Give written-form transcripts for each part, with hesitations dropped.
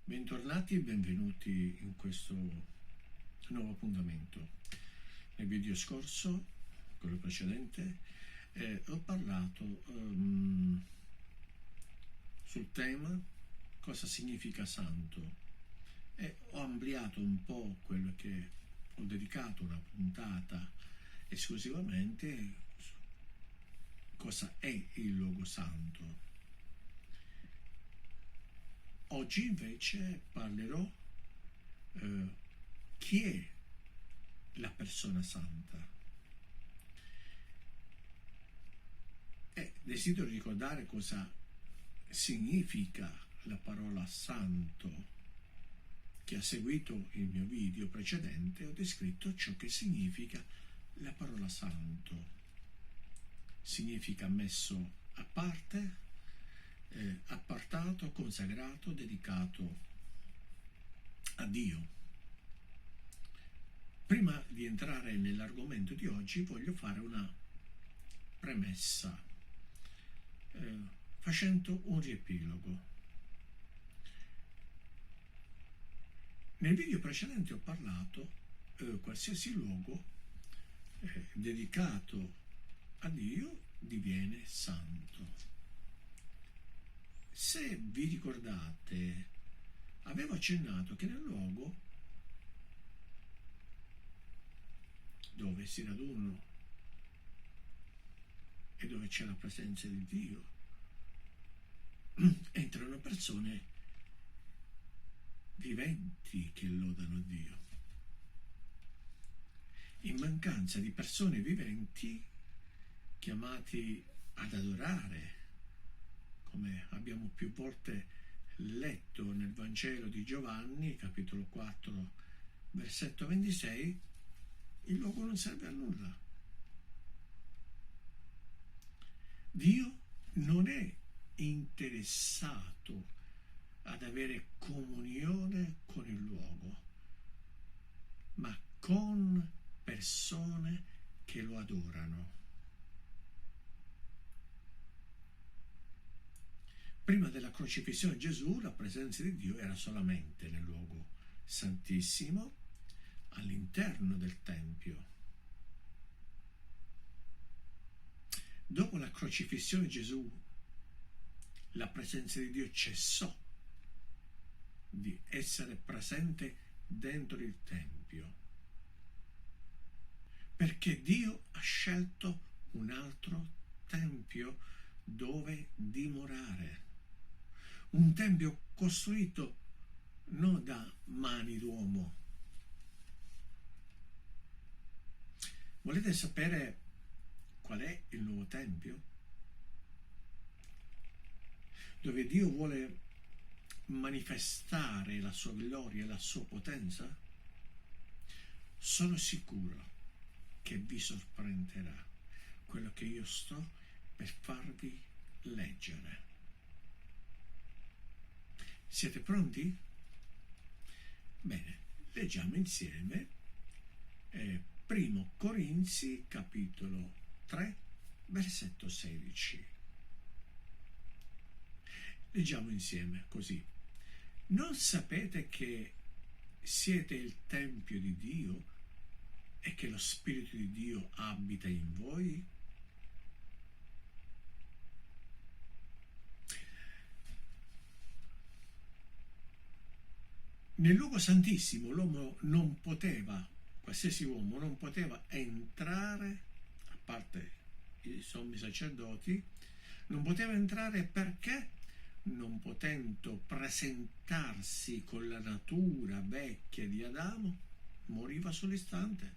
Bentornati e benvenuti in questo nuovo appuntamento. Nel video scorso, quello precedente, ho parlato sul tema cosa significa santo e ho ampliato un po' quello che ho dedicato una puntata esclusivamente su cosa è il luogo santo. Oggi invece parlerò chi è la persona santa. E desidero ricordare cosa significa la parola santo. Chi ha seguito il mio video precedente ho descritto ciò che significa la parola santo. Significa messo a parte, appartato, consacrato, dedicato a Dio. Prima di entrare nell'argomento di oggi voglio fare una premessa facendo un riepilogo. Nel video precedente ho parlato qualsiasi luogo dedicato a Dio diviene santo. Se vi ricordate, avevo accennato che nel luogo dove si radunano e dove c'è la presenza di Dio entrano persone viventi che lodano Dio. In mancanza di persone viventi chiamati ad adorare, come abbiamo più volte letto nel Vangelo di Giovanni, capitolo 4, versetto 26, il luogo non serve a nulla. Dio non è interessato ad avere comunione con il luogo, ma con persone che lo adorano. Prima della crocifissione di Gesù la presenza di Dio era solamente nel luogo santissimo, all'interno del Tempio. Dopo la crocifissione di Gesù la presenza di Dio cessò di essere presente dentro il Tempio, perché Dio ha scelto un altro Tempio dove dimorare. Un tempio costruito non da mani d'uomo. Volete sapere qual è il nuovo tempio? Dove Dio vuole manifestare la sua gloria e la sua potenza? Sono sicuro che vi sorprenderà quello che io sto per farvi leggere. Siete pronti? Bene, leggiamo insieme 1 Corinzi capitolo 3 versetto 16. Leggiamo insieme così. Non sapete che siete il Tempio di Dio e che lo Spirito di Dio abita in voi? Nel luogo santissimo l'uomo non poteva, qualsiasi uomo non poteva entrare, a parte i sommi sacerdoti, non poteva entrare perché, non potendo presentarsi con la natura vecchia di Adamo, moriva sull'istante.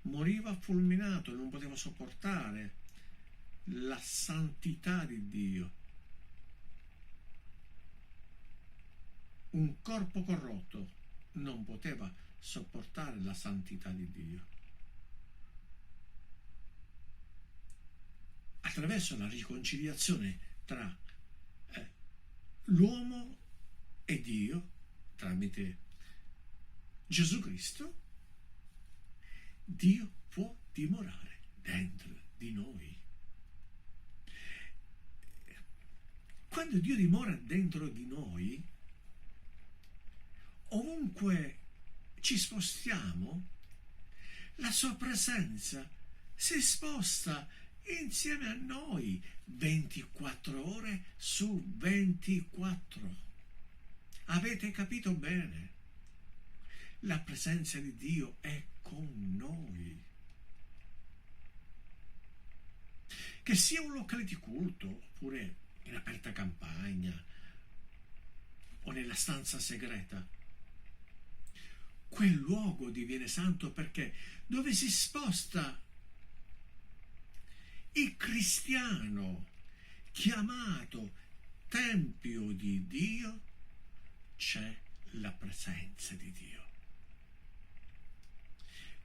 Moriva fulminato, non poteva sopportare la santità di Dio. Un corpo corrotto non poteva sopportare la santità di Dio. Attraverso la riconciliazione tra l'uomo e Dio, tramite Gesù Cristo, Dio può dimorare dentro di noi. Quando Dio dimora dentro di noi, ovunque ci spostiamo, la sua presenza si sposta insieme a noi 24 ore su 24. Avete capito bene? La presenza di Dio è con noi. Che sia un locale di culto, oppure in aperta campagna, o nella stanza segreta, quel luogo diviene santo perché dove si sposta il cristiano chiamato Tempio di Dio, c'è la presenza di Dio.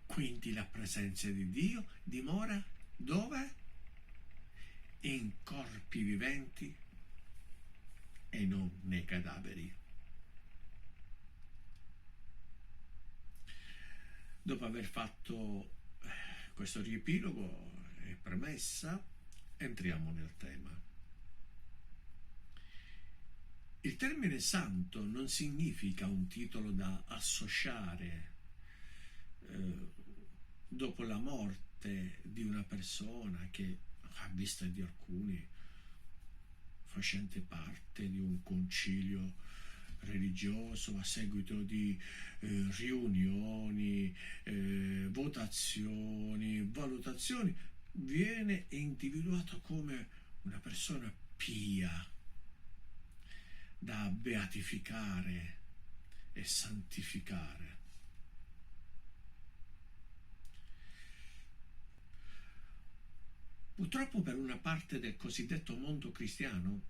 Quindi la presenza di Dio dimora dove? In corpi viventi e non nei cadaveri. Dopo aver fatto questo riepilogo e premessa, entriamo nel tema. Il termine santo non significa un titolo da associare dopo la morte di una persona che, a vista di alcuni, facente parte di un concilio religioso a seguito di riunioni, votazioni, valutazioni, viene individuato come una persona pia da beatificare e santificare. Purtroppo per una parte del cosiddetto mondo cristiano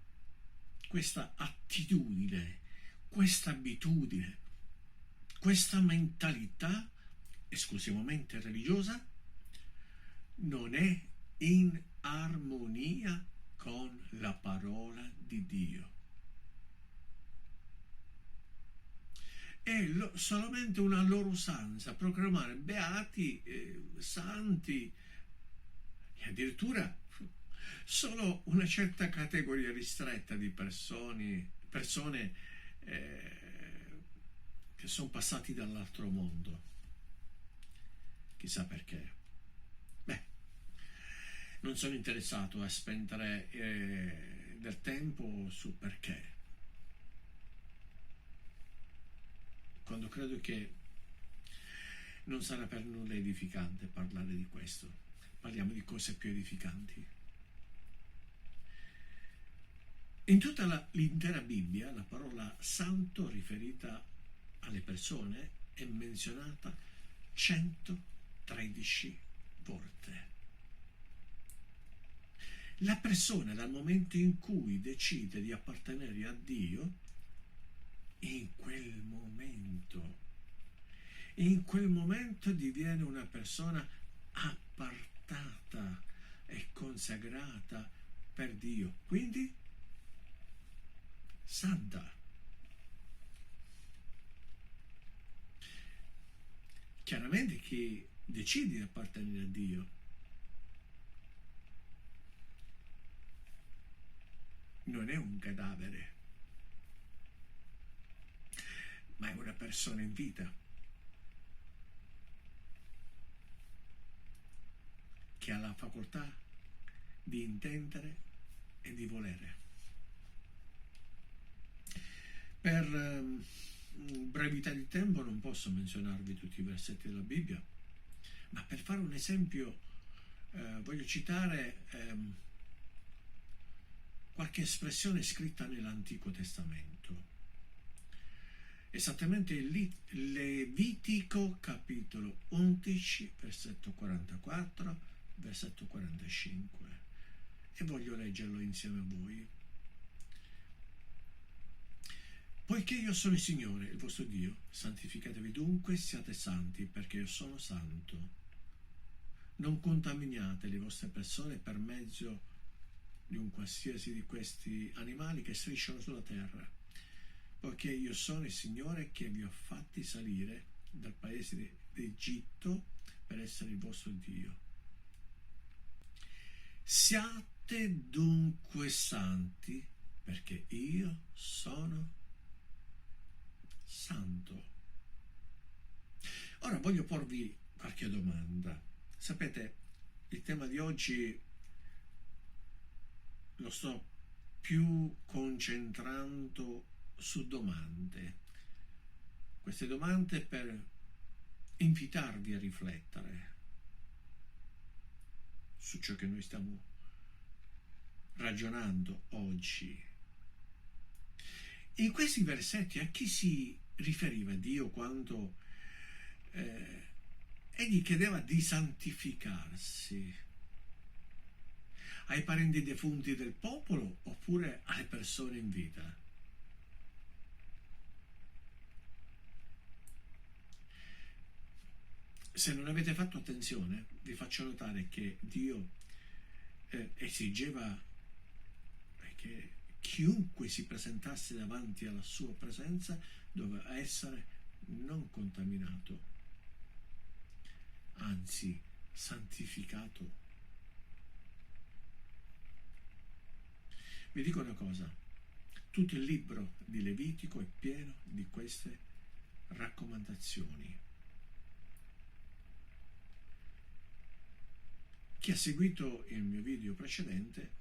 questa attitudine, questa abitudine, questa mentalità esclusivamente religiosa non è in armonia con la parola di Dio. È solamente una loro usanza proclamare beati, santi, e addirittura solo una certa categoria ristretta di persone che sono passati dall'altro mondo. Chissà perché. Beh, non sono interessato a spendere del tempo su perché, quando credo che non sarà per nulla edificante parlare di questo. Parliamo di cose più edificanti. In tutta l'intera Bibbia la parola santo riferita alle persone è menzionata 113 volte. La persona, dal momento in cui decide di appartenere a Dio, in quel momento diviene una persona appartenente e consacrata per Dio, quindi santa. Chiaramente chi decide di appartenere a Dio non è un cadavere, ma è una persona in vita che ha la facoltà di intendere e di volere. Per brevità di tempo non posso menzionarvi tutti i versetti della Bibbia, ma per fare un esempio voglio citare qualche espressione scritta nell'Antico Testamento. Esattamente il Levitico capitolo 11, versetto 44, versetto 45, e voglio leggerlo insieme a voi. Poiché io sono il Signore, il vostro Dio, santificatevi dunque, siate santi, perché io sono santo. Non contaminiate le vostre persone per mezzo di un qualsiasi di questi animali che strisciano sulla terra, poiché io sono il Signore che vi ho fatti salire dal paese d'Egitto per essere il vostro Dio. Siate dunque santi, perché io sono santo. Ora voglio porvi qualche domanda. Sapete, il tema di oggi lo sto più concentrando su domande. Queste domande per invitarvi a riflettere su ciò che noi stiamo ragionando oggi. In questi versetti a chi si riferiva Dio quando egli chiedeva di santificarsi? Ai parenti defunti del popolo oppure alle persone in vita? Se non avete fatto attenzione, vi faccio notare che Dio esigeva che chiunque si presentasse davanti alla sua presenza doveva essere non contaminato, anzi santificato. Vi dico una cosa, tutto il libro di Levitico è pieno di queste raccomandazioni. Chi ha seguito il mio video precedente,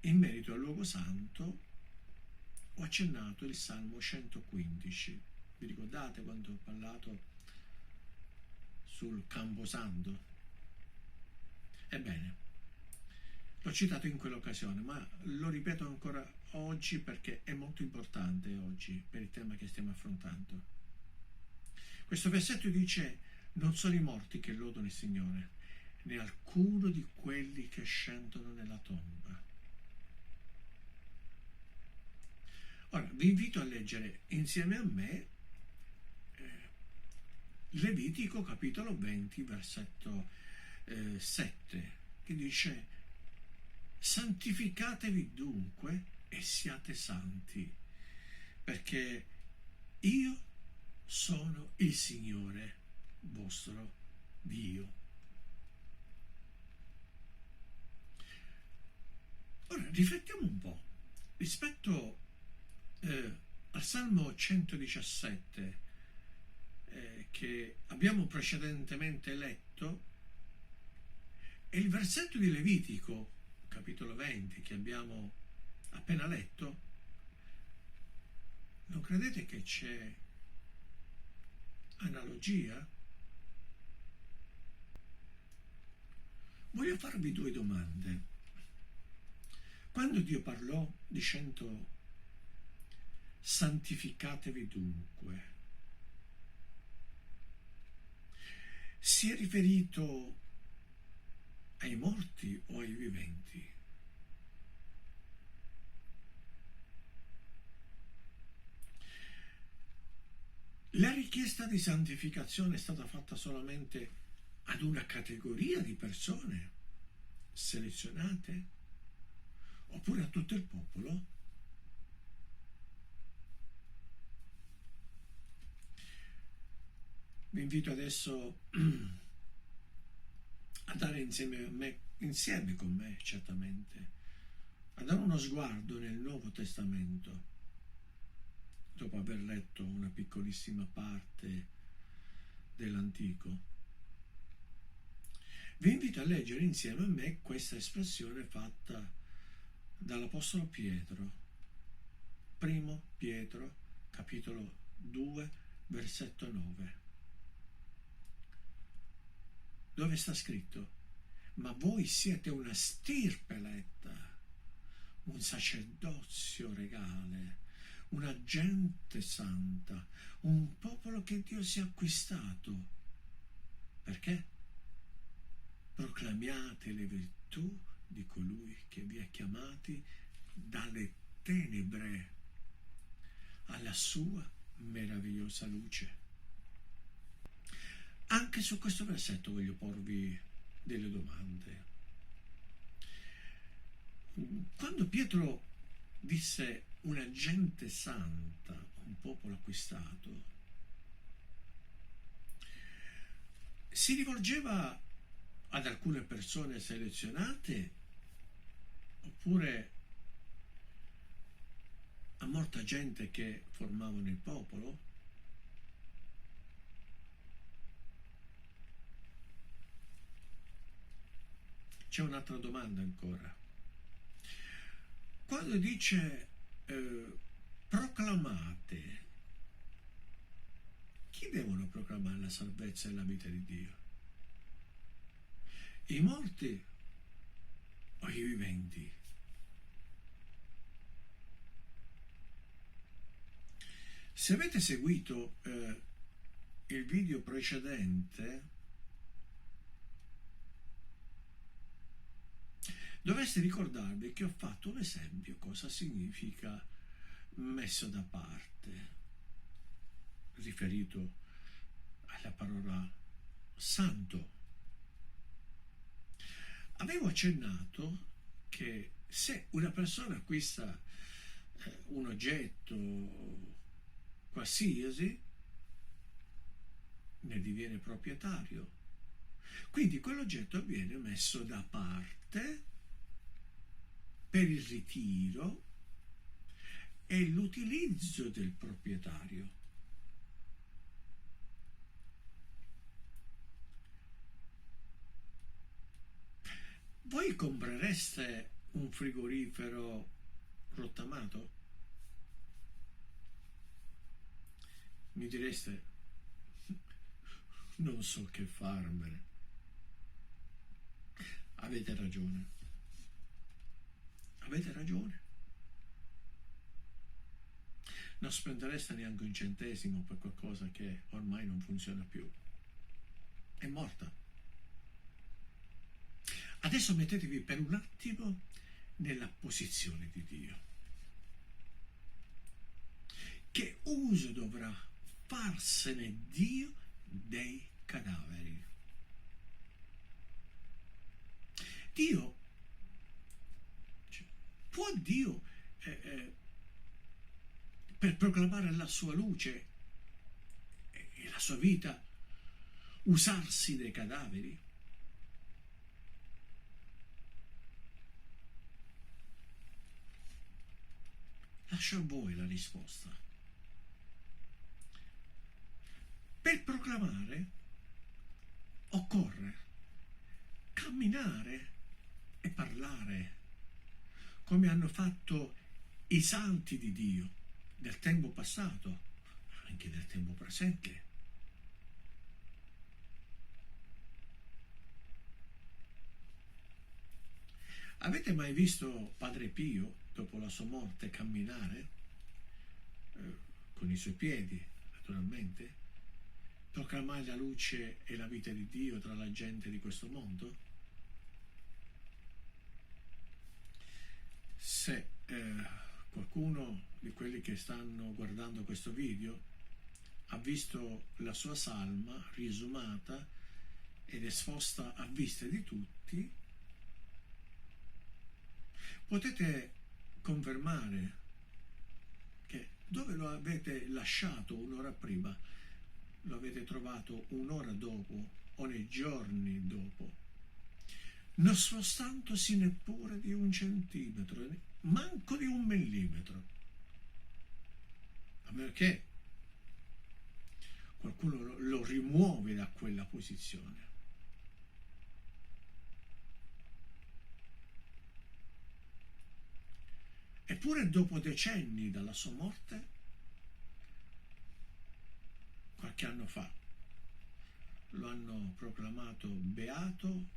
in merito al luogo santo, ho accennato il Salmo 115. Vi ricordate quando ho parlato sul Camposanto? Ebbene, l'ho citato in quell'occasione, ma lo ripeto ancora oggi perché è molto importante oggi per il tema che stiamo affrontando. Questo versetto dice: non sono i morti che lodano il Signore, né alcuno di quelli che scendono nella tomba. Ora vi invito a leggere insieme a me Levitico capitolo 20 versetto 7, che dice: santificatevi dunque e siate santi, perché io sono il Signore vostro Dio. Ora riflettiamo un po' rispetto al Salmo 117 che abbiamo precedentemente letto e il versetto di Levitico capitolo 20 che abbiamo appena letto. Non credete che c'è analogia? Voglio farvi due domande. Quando Dio parlò dicendo santificatevi dunque, si è riferito ai morti o ai viventi? La richiesta di santificazione è stata fatta solamente ad una categoria di persone selezionate oppure a tutto il popolo? Vi invito adesso a dare insieme con me, certamente, a dare uno sguardo nel Nuovo Testamento, dopo aver letto una piccolissima parte dell'Antico. Vi invito a leggere insieme a me questa espressione fatta dall'Apostolo Pietro, 1 Pietro, capitolo 2, versetto 9. Dove sta scritto: ma voi siete una stirpe eletta, un sacerdozio regale, una gente santa, un popolo che Dio si è acquistato. Perché? Proclamiate le virtù di colui che vi ha chiamati dalle tenebre alla sua meravigliosa luce. Anche su questo versetto voglio porvi delle domande. Quando Pietro disse una gente santa, un popolo acquistato, si rivolgeva ad alcune persone selezionate oppure a molta gente che formavano il popolo? c'è un'altra domanda ancora. Quando dice proclamate, chi devono proclamare la salvezza e la vita di Dio? I morti o i viventi? Se avete seguito il video precedente, dovreste ricordarvi che ho fatto un esempio cosa significa messo da parte, riferito alla parola santo. Avevo accennato che se una persona acquista un oggetto qualsiasi, ne diviene proprietario. Quindi quell'oggetto viene messo da parte per il ritiro e l'utilizzo del proprietario. Voi comprereste un frigorifero rottamato? Mi direste, non so che farmene. Avete ragione. Avete ragione. Non spendereste neanche un centesimo per qualcosa che ormai non funziona più. È morta. Adesso mettetevi per un attimo nella posizione di Dio. Che uso dovrà farsene Dio dei cadaveri? Dio, può Dio per proclamare la sua luce e la sua vita usarsi dei cadaveri? Lascio a voi la risposta. Per proclamare occorre camminare e parlare come hanno fatto i santi di Dio del tempo passato, anche del tempo presente. Avete mai visto Padre Pio, dopo la sua morte, camminare con i suoi piedi, naturalmente, proclamare la luce e la vita di Dio tra la gente di questo mondo? Se qualcuno di quelli che stanno guardando questo video ha visto la sua salma riesumata ed esposta a vista di tutti, potete confermare che dove lo avete lasciato un'ora prima, lo avete trovato un'ora dopo o nei giorni dopo, non spostandosi neppure di un centimetro, manco di un millimetro, a meno che qualcuno lo rimuove da quella posizione. Eppure dopo decenni dalla sua morte, qualche anno fa, lo hanno proclamato beato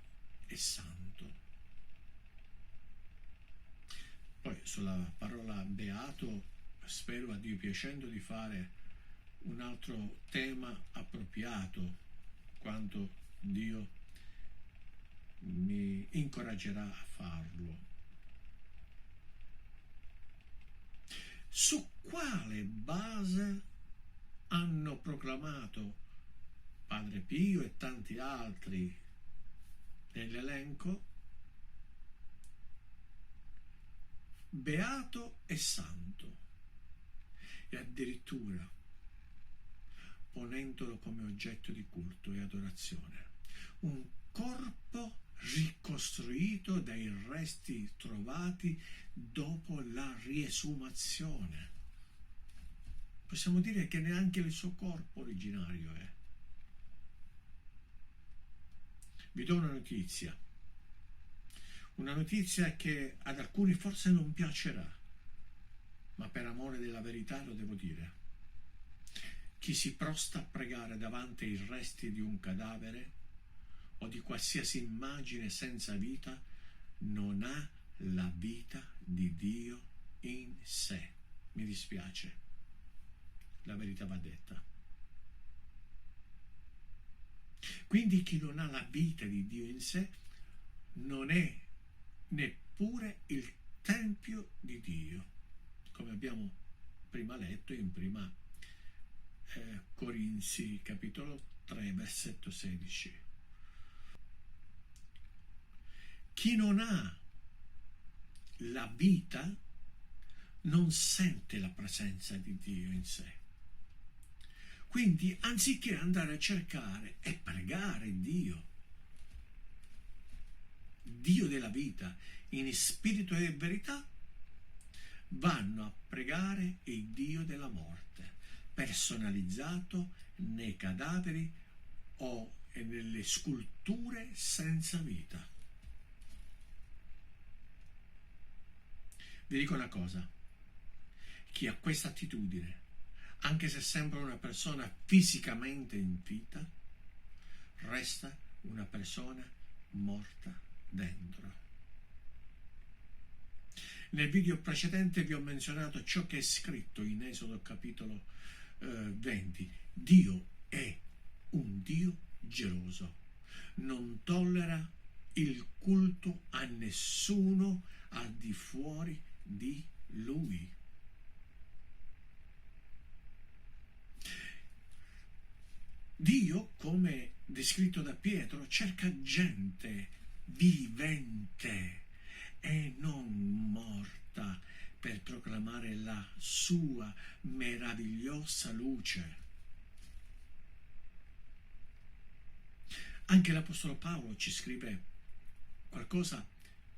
e santo. Poi sulla parola beato spero a Dio piacendo di fare un altro tema appropriato quando Dio mi incoraggerà a farlo. Su quale base hanno proclamato Padre Pio e tanti altri nell'elenco beato e santo, e addirittura ponendolo come oggetto di culto e adorazione, un corpo ricostruito dai resti trovati dopo la riesumazione. Possiamo dire che neanche il suo corpo originario è. Vi do una notizia: Una notizia che ad alcuni forse non piacerà, ma per amore della verità lo devo dire. Chi si prosta a pregare davanti ai resti di un cadavere o di qualsiasi immagine senza vita non ha la vita di Dio in sé. Mi dispiace, la verità va detta. Quindi chi non ha la vita di Dio in sé non è neppure il tempio di Dio, come abbiamo prima letto in prima Corinzi capitolo 3 versetto 16. Chi non ha la vita non sente la presenza di Dio in sé. Quindi anziché andare a cercare e pregare Dio della vita in spirito e verità, vanno a pregare il Dio della morte, personalizzato nei cadaveri o nelle sculture senza vita. Vi dico una cosa: chi ha questa attitudine, anche se sembra una persona fisicamente in vita, resta una persona morta dentro. Nel video precedente vi ho menzionato ciò che è scritto in Esodo capitolo 20. Dio è un Dio geloso, non tollera il culto a nessuno al di fuori di Lui. Dio, come descritto da Pietro, cerca gente vivente e non morta per proclamare la sua meravigliosa luce. Anche l'Apostolo Paolo ci scrive qualcosa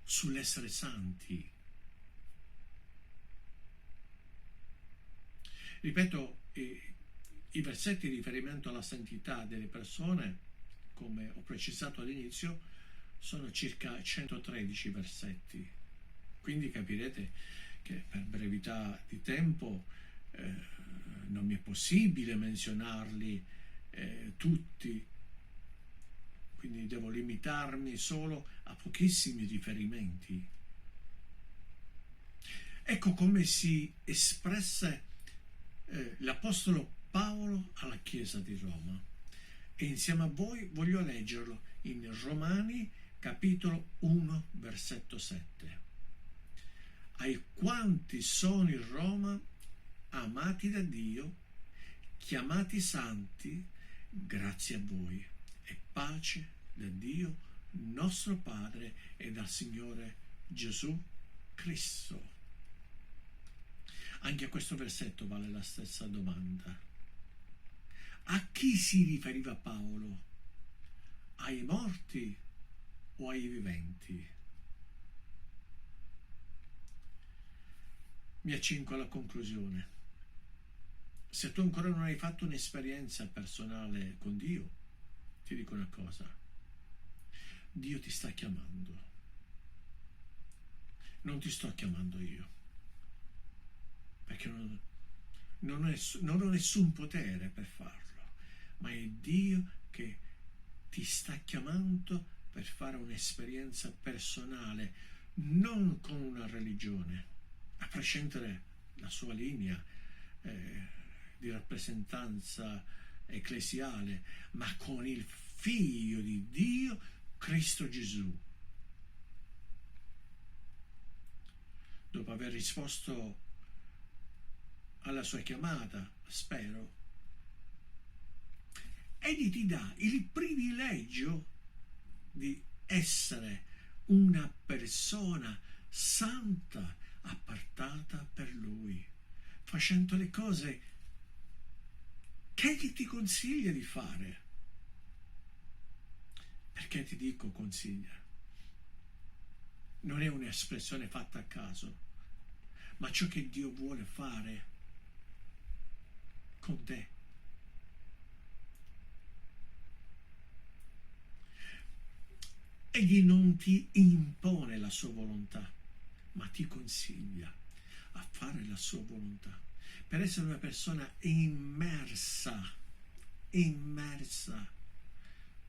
sull'essere santi. Ripeto, i versetti di riferimento alla santità delle persone, come ho precisato all'inizio, sono circa 113 versetti. Quindi capirete che per brevità di tempo non mi è possibile menzionarli tutti, quindi devo limitarmi solo a pochissimi riferimenti. Ecco come si espresse l'Apostolo Paolo alla Chiesa di Roma, e insieme a voi voglio leggerlo in Romani capitolo 1 versetto 7. Ai quanti sono in Roma, amati da Dio, chiamati santi, grazie a voi e pace da Dio nostro Padre e dal Signore Gesù Cristo. Anche a questo versetto vale la stessa domanda. A chi si riferiva Paolo? Ai morti o ai viventi? Mi accingo alla conclusione. Se tu ancora non hai fatto un'esperienza personale con Dio, ti dico una cosa: Dio ti sta chiamando. Non ti sto chiamando io, perché non ho nessun potere per farlo, ma è Dio che ti sta chiamando per fare un'esperienza personale, non con una religione, a prescindere la sua linea di rappresentanza ecclesiale, ma con il Figlio di Dio, Cristo Gesù. Dopo aver risposto alla sua chiamata, spero, egli ti dà il privilegio di essere una persona santa, appartata per Lui, facendo le cose che egli ti consiglia di fare. Perché ti dico consiglia? Non è un'espressione fatta a caso, ma ciò che Dio vuole fare con te. Egli non ti impone la sua volontà, ma ti consiglia a fare la sua volontà, per essere una persona immersa,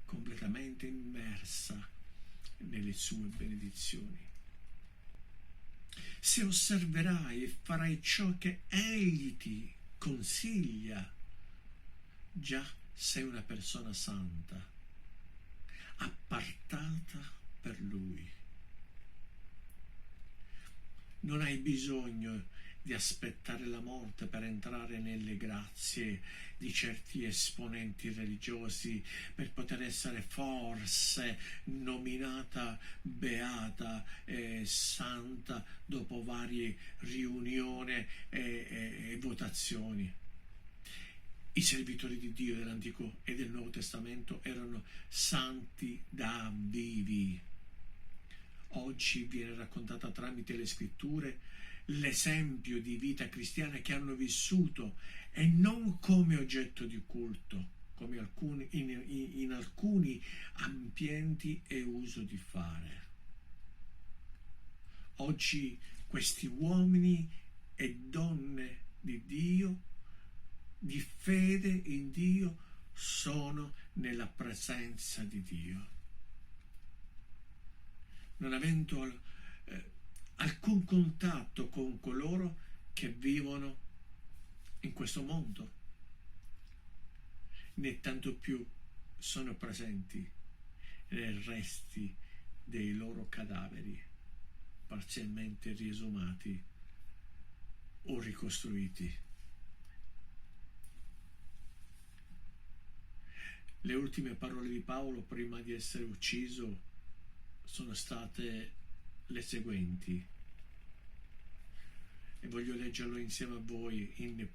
completamente immersa nelle sue benedizioni. Se osserverai e farai ciò che Egli ti consiglia, già sei una persona santa, appartata per Lui. Non hai bisogno di aspettare la morte per entrare nelle grazie di certi esponenti religiosi, per poter essere forse nominata beata e santa dopo varie riunioni e votazioni. I servitori di Dio dell'Antico e del Nuovo Testamento erano santi da vivi. Oggi viene raccontata tramite le scritture l'esempio di vita cristiana che hanno vissuto, e non come oggetto di culto, come in alcuni ambienti è uso di fare. Oggi questi uomini e donne di Dio, di fede in Dio, sono nella presenza di Dio, non avendo alcun contatto con coloro che vivono in questo mondo, né tanto più sono presenti nei resti dei loro cadaveri parzialmente riesumati o ricostruiti. Le ultime parole di Paolo prima di essere ucciso sono state le seguenti, e voglio leggerlo insieme a voi in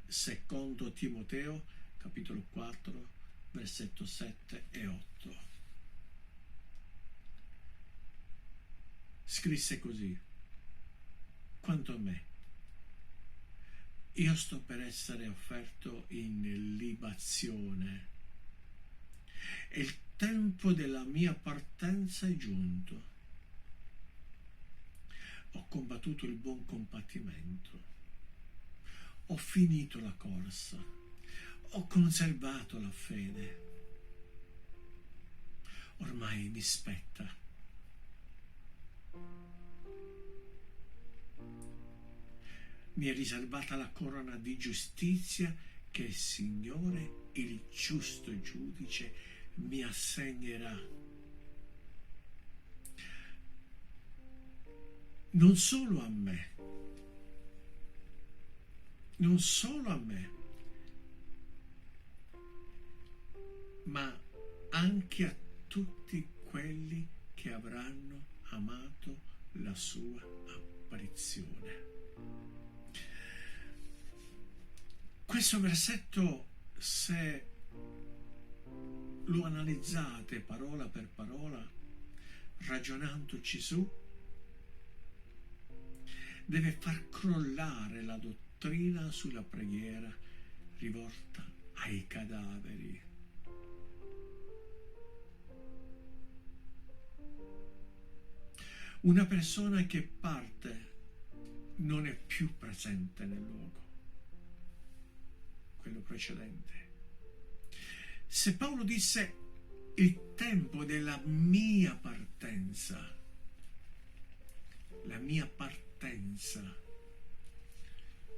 secondo Timoteo capitolo 4 versetto 7 e 8. Scrisse così: quanto a me, io sto per essere offerto in libazione e il tempo della mia partenza è giunto. Ho combattuto il buon combattimento, ho finito la corsa, ho conservato la fede. Ormai mi spetta mi è riservata la corona di giustizia che il Signore, il giusto giudice, mi assegnerà. Non solo a me, ma anche a tutti quelli che avranno amato la sua apparizione. Questo versetto, se lo analizzate parola per parola, ragionandoci su, deve far crollare la dottrina sulla preghiera rivolta ai cadaveri. Una persona che parte non è più presente nel luogo, quello precedente. Se Paolo disse il tempo della mia partenza, la mia partenza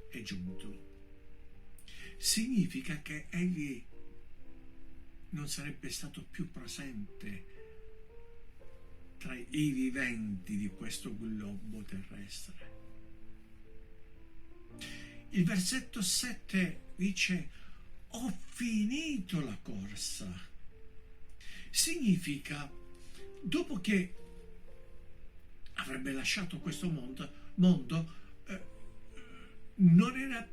è giunto, significa che egli non sarebbe stato più presente tra i viventi di questo globo terrestre. Il versetto 7 dice: ho finito la corsa. Significa, dopo che avrebbe lasciato questo mondo, non era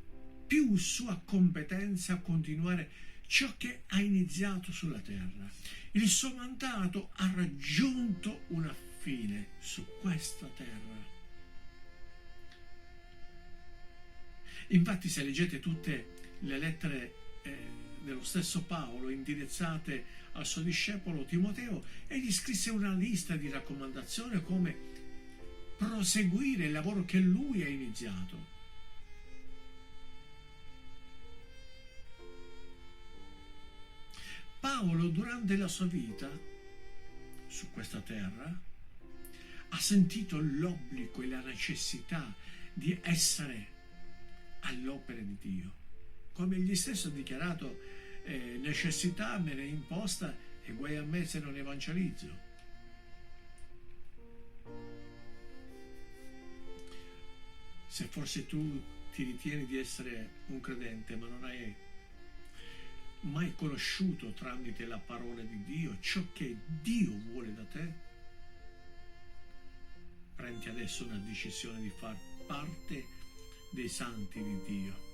più sua competenza continuare ciò che ha iniziato sulla terra. Il suo mandato ha raggiunto una fine su questa terra. Infatti, se leggete tutte le lettere dello stesso Paolo indirizzate al suo discepolo Timoteo e gli scrisse una lista di raccomandazioni come proseguire il lavoro che lui ha iniziato. Paolo, durante la sua vita su questa terra, ha sentito l'obbligo e la necessità di essere all'opera di Dio. Come egli stesso ha dichiarato, necessità me ne è imposta e guai a me se non evangelizzo. Se forse tu ti ritieni di essere un credente ma non hai mai conosciuto tramite la parola di Dio ciò che Dio vuole da te, prendi adesso una decisione di far parte dei santi di Dio,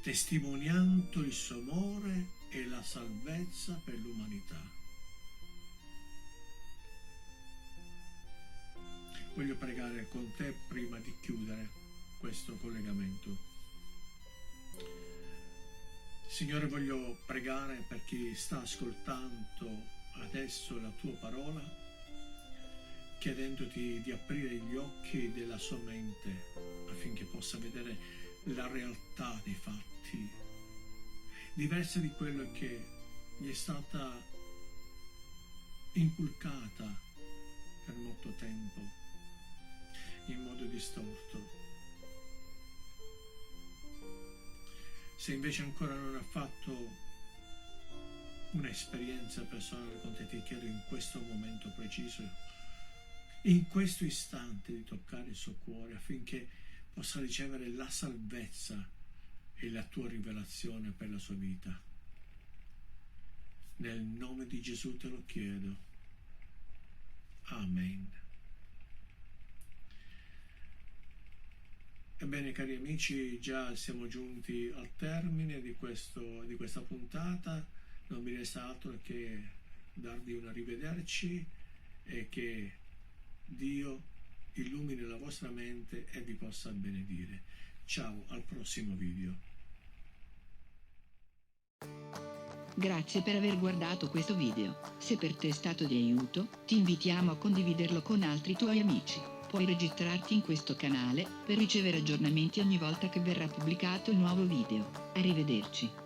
testimoniando il suo amore e la salvezza per l'umanità. Voglio pregare con te prima di chiudere questo collegamento. Signore, voglio pregare per chi sta ascoltando adesso la tua parola, chiedendoti di aprire gli occhi della sua mente affinché possa vedere la realtà dei fatti, diversa di quello che gli è stata inculcata per molto tempo, in modo distorto. Se invece ancora non ha fatto un'esperienza personale con te, ti chiedo in questo momento preciso, in questo istante, di toccare il suo cuore affinché possa ricevere la salvezza e la tua rivelazione per la sua vita. Nel nome di Gesù te lo chiedo. Amen. Ebbene, cari amici, già siamo giunti al termine di questa puntata. Non mi resta altro che darvi un arrivederci e che Dio illumini la vostra mente e vi possa benedire. Ciao, al prossimo video. Grazie per aver guardato questo video. Se per te è stato di aiuto, ti invitiamo a condividerlo con altri tuoi amici. Puoi registrarti in questo canale per ricevere aggiornamenti ogni volta che verrà pubblicato il nuovo video. Arrivederci.